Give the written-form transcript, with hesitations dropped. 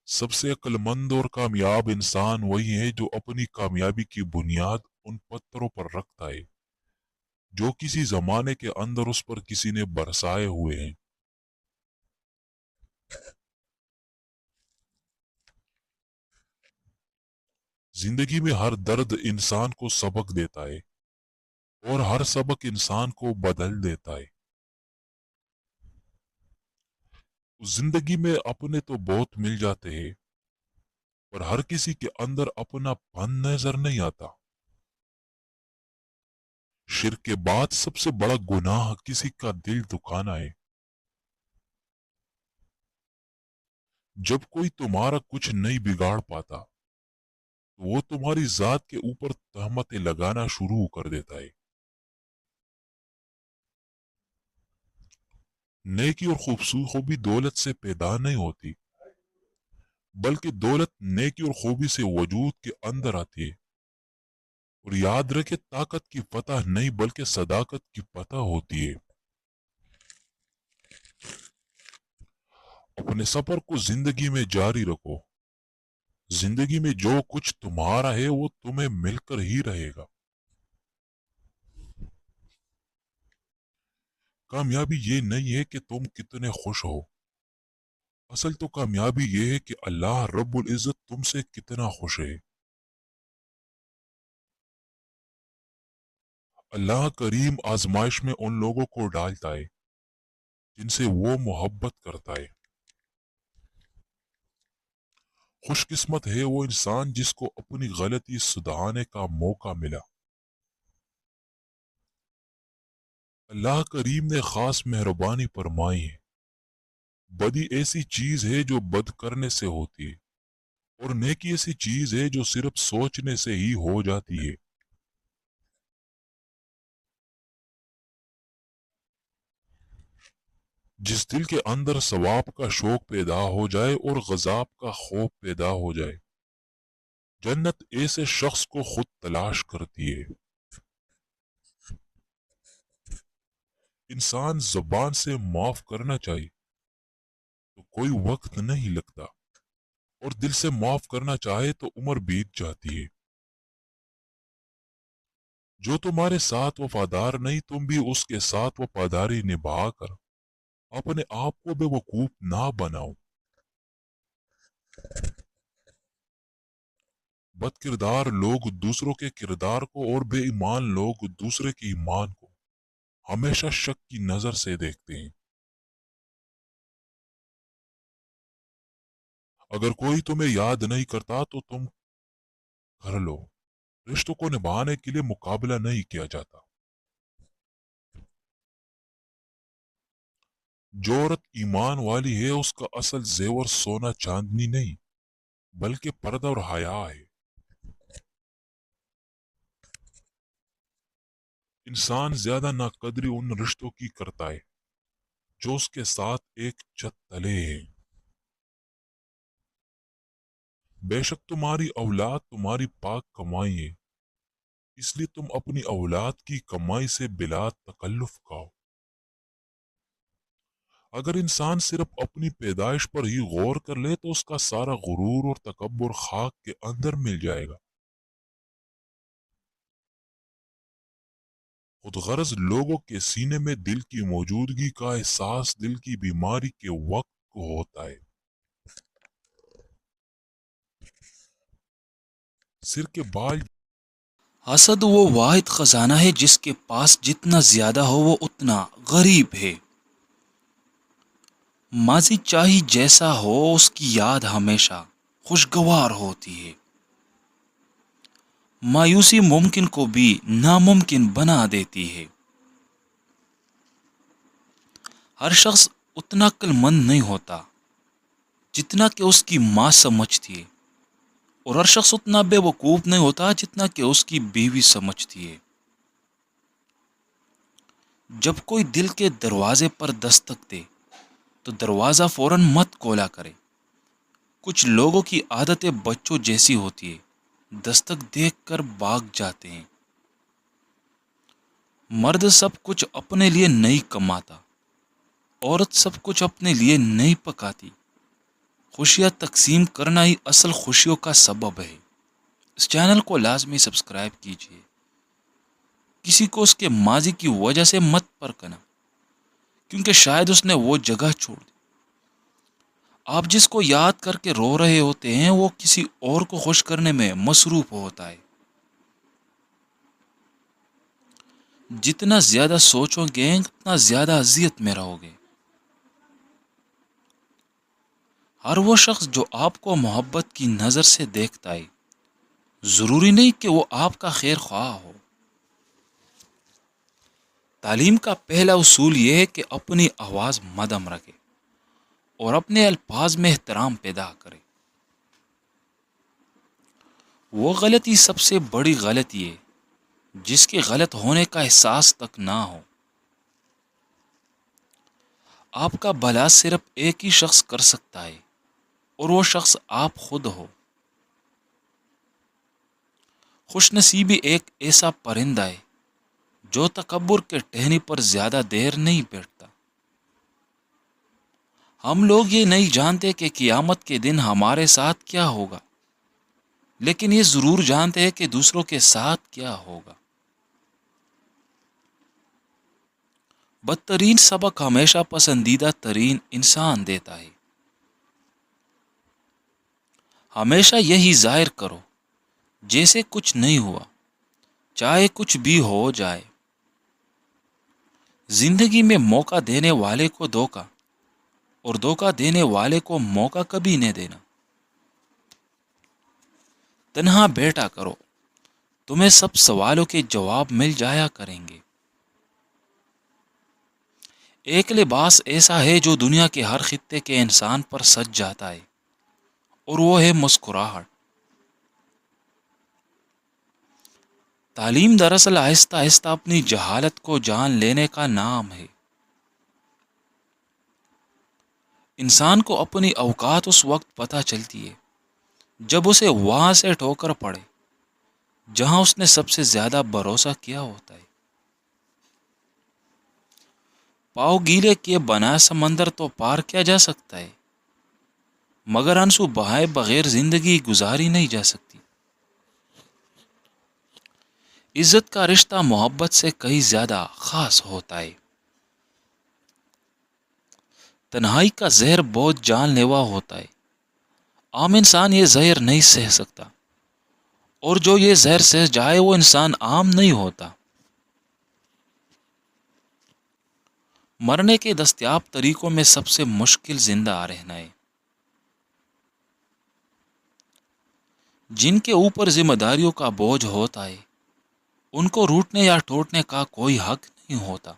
सबसे अक्लमंद और कामयाब इंसान वही है जो अपनी कामयाबी की बुनियाद उन पत्थरों पर रखता है जो किसी जमाने के अंदर उस पर किसी ने बरसाए हुए हैं। जिंदगी में हर दर्द इंसान को सबक देता है और हर सबक इंसान को बदल देता है। जिंदगी में अपने तो बहुत मिल जाते हैं, पर हर किसी के अंदर अपनापन नजर नहीं आता। शिर्क के बाद सबसे बड़ा गुनाह किसी का दिल दुखाना है। जब कोई तुम्हारा कुछ नहीं बिगाड़ पाता तो वो तुम्हारी जात के ऊपर तहमतें लगाना शुरू कर देता है। नेकी और खूबी दौलत से पैदा नहीं होती, बल्कि दौलत नेकी और खूबी से वजूद के अंदर आती है। और याद रखे, ताकत की फतह नहीं बल्कि सदाकत की फतह होती है। अपने सफर को जिंदगी में जारी रखो। जिंदगी में जो कुछ तुम्हारा है वो तुम्हें मिलकर ही रहेगा। कामयाबी ये नहीं है कि तुम कितने खुश हो, असल तो कामयाबी ये है कि अल्लाह रब्बुल इज्जत तुमसे कितना खुश है। अल्लाह करीम आजमाइश में उन लोगों को डालता है जिनसे वो मोहब्बत करता है। खुशकिस्मत है वो इंसान जिसको अपनी गलती सुधारने का मौका मिला। अल्लाह करीम ने खास मेहरबानी फरमाई है। बदी ऐसी चीज है जो बद करने से होती है, और नेकी ऐसी चीज है जो सिर्फ सोचने से ही हो जाती है। जिस दिल के अंदर सवाब का शौक पैदा हो जाए और गजाब का खौफ पैदा हो जाए, जन्नत ऐसे शख्स को खुद तलाश करती है। इंसान जबान से माफ करना चाहिए तो कोई वक्त नहीं लगता, और दिल से माफ करना चाहे तो उम्र बीत जाती है। जो तुम्हारे साथ वफादार नहीं, तुम भी उसके साथ वफादारी निभा कर अपने आप को बेवकूफ ना बनाओ। बदकिरदार लोग दूसरों के किरदार को और बेईमान लोग दूसरे के ईमान को हमेशा शक की नजर से देखते हैं। अगर कोई तुम्हें याद नहीं करता तो तुम कर लो। रिश्तों को निभाने के लिए मुकाबला नहीं किया जाता। जो औरत ईमान वाली है उसका असल जेवर सोना चांदनी नहीं बल्कि पर्दा और हया है। इंसान ज्यादा नाकदरी उन रिश्तों की करता है जो उसके साथ एक छत तले हैं। बेशक तुम्हारी औलाद तुम्हारी पाक कमाई है, इसलिए तुम अपनी औलाद की कमाई से बिला तकल्लुफ खाओ। अगर इंसान सिर्फ अपनी पैदाइश पर ही गौर कर ले तो उसका सारा गुरूर और तकब्बुर खाक के अंदर मिल जाएगा। खुदगर्ज लोगों के सीने में दिल की मौजूदगी का एहसास दिल की बीमारी के वक्त को होता है। सिर के बाल। हसद वो वाहिद खजाना है जिसके पास जितना ज्यादा हो वो उतना गरीब है। माजी चाहे जैसा हो उसकी याद हमेशा खुशगवार होती है। मायूसी मुमकिन को भी नामुमकिन बना देती है। हर शख्स उतना अक्लमंद नहीं होता जितना कि उसकी माँ समझती है, और हर शख्स उतना बेवकूफ नहीं होता जितना कि उसकी बीवी समझती है। जब कोई दिल के दरवाजे पर दस्तक दे तो दरवाजा फौरन मत खोला करे। कुछ लोगों की आदतें बच्चों जैसी होती है, दस्तक देखकर भाग जाते हैं। मर्द सब कुछ अपने लिए नहीं कमाता, औरत सब कुछ अपने लिए नहीं पकाती। خوشیاں تقسیم کرنا ہی اصل خوشیوں کا سبب ہے۔ اس چینل کو لازمی سبسکرائب کیجیے۔ کسی کو اس کے ماضی کی وجہ سے مت پرکھنا، کیونکہ شاید اس نے وہ جگہ چھوڑ دی۔ آپ جس کو یاد کر کے رو رہے ہوتے ہیں وہ کسی اور کو خوش کرنے میں مصروف ہوتا ہے۔ جتنا زیادہ سوچو گے اتنا زیادہ اذیت میں رہو گے۔ ہر وہ شخص جو آپ کو محبت کی نظر سے دیکھتا ہے، ضروری نہیں کہ وہ آپ کا خیر خواہ ہو۔ تعلیم کا پہلا اصول یہ ہے کہ اپنی آواز مدھم رکھے اور اپنے الفاظ میں احترام پیدا کرے۔ وہ غلطی سب سے بڑی غلطی ہے جس کے غلط ہونے کا احساس تک نہ ہو۔ آپ کا بھلا صرف ایک ہی شخص کر سکتا ہے اور وہ شخص آپ خود ہو۔ خوش نصیبی ایک ایسا پرندہ ہے جو تکبر کے ٹہنی پر زیادہ دیر نہیں بیٹھتا۔ ہم لوگ یہ نہیں جانتے کہ قیامت کے دن ہمارے ساتھ کیا ہوگا، لیکن یہ ضرور جانتے ہیں کہ دوسروں کے ساتھ کیا ہوگا۔ بدترین سبق ہمیشہ پسندیدہ ترین انسان دیتا ہے۔ ہمیشہ یہی ظاہر کرو جیسے کچھ نہیں ہوا، چاہے کچھ بھی ہو جائے۔ زندگی میں موقع دینے والے کو دھوکا اور دھوکا دینے والے کو موقع کبھی نہیں دینا۔ تنہا بیٹھا کرو، تمہیں سب سوالوں کے جواب مل جایا کریں گے۔ ایک لباس ایسا ہے جو دنیا کے ہر خطے کے انسان پر سج جاتا ہے، اور وہ ہے مسکراہٹ۔ تعلیم دراصل آہستہ آہستہ اپنی جہالت کو جان لینے کا نام ہے۔ انسان کو اپنی اوقات اس وقت پتہ چلتی ہے جب اسے وہاں سے ٹھوکر پڑے جہاں اس نے سب سے زیادہ بھروسہ کیا ہوتا ہے۔ پاؤ گیلے کیے بنا سمندر تو پار کیا جا سکتا ہے، مگر آنسو بہائے بغیر زندگی گزاری نہیں جا سکتی۔ عزت کا رشتہ محبت سے کہیں زیادہ خاص ہوتا ہے۔ تنہائی کا زہر بہت جان لیوا ہوتا ہے۔ عام انسان یہ زہر نہیں سہ سکتا، اور جو یہ زہر سہ جائے وہ انسان عام نہیں ہوتا۔ مرنے کے دستیاب طریقوں میں سب سے مشکل زندہ رہنا ہے۔ جن کے اوپر ذمہ داریوں کا بوجھ ہوتا ہے ان کو روٹنے یا ٹوٹنے کا کوئی حق نہیں ہوتا۔